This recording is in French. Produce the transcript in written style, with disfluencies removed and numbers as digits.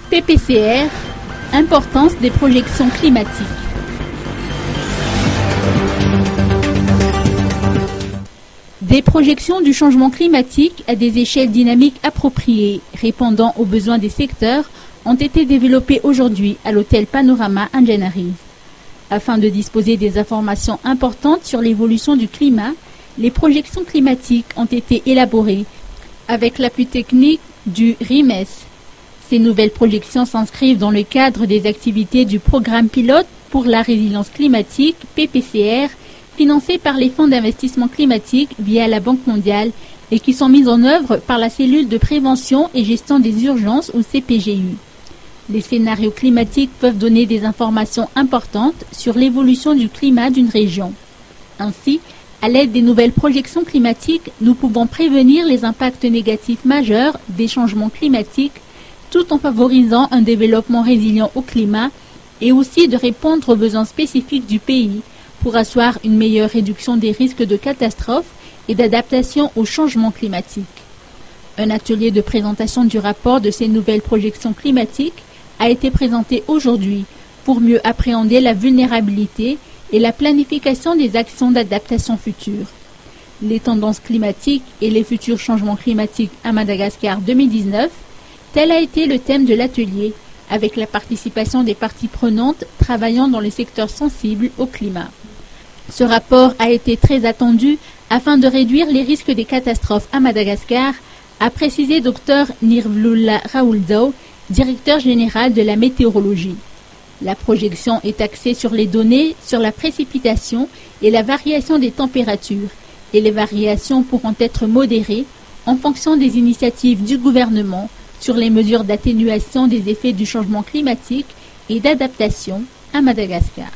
PPCR, importance des projections climatiques. Des projections du changement climatique à des échelles dynamiques appropriées, répondant aux besoins des secteurs, ont été développées aujourd'hui à l'hôtel Panorama Anjanariz. Afin de disposer des informations importantes sur l'évolution du climat, les projections climatiques ont été élaborées avec l'appui technique du RIMES. Ces nouvelles projections s'inscrivent dans le cadre des activités du programme pilote pour la résilience climatique, PPCR, financé par les fonds d'investissement climatique via la Banque mondiale et qui sont mises en œuvre par la cellule de prévention et gestion des urgences ou CPGU. Les scénarios climatiques peuvent donner des informations importantes sur l'évolution du climat d'une région. Ainsi, à l'aide des nouvelles projections climatiques, nous pouvons prévenir les impacts négatifs majeurs des changements climatiques tout en favorisant un développement résilient au climat et aussi de répondre aux besoins spécifiques du pays pour asseoir une meilleure réduction des risques de catastrophes et d'adaptation au changement climatique. Un atelier de présentation du rapport de ces nouvelles projections climatiques a été présenté aujourd'hui pour mieux appréhender la vulnérabilité et la planification des actions d'adaptation futures. Les tendances climatiques et les futurs changements climatiques à Madagascar 2019, tel a été le thème de l'atelier, avec la participation des parties prenantes travaillant dans les secteurs sensibles au climat. Ce rapport a été très attendu afin de réduire les risques des catastrophes à Madagascar, a précisé Dr Nirvlula Raoulzao, directeur général de la météorologie. La projection est axée sur les données, sur la précipitation et la variation des températures, et les variations pourront être modérées en fonction des initiatives du gouvernement sur les mesures d'atténuation des effets du changement climatique et d'adaptation à Madagascar.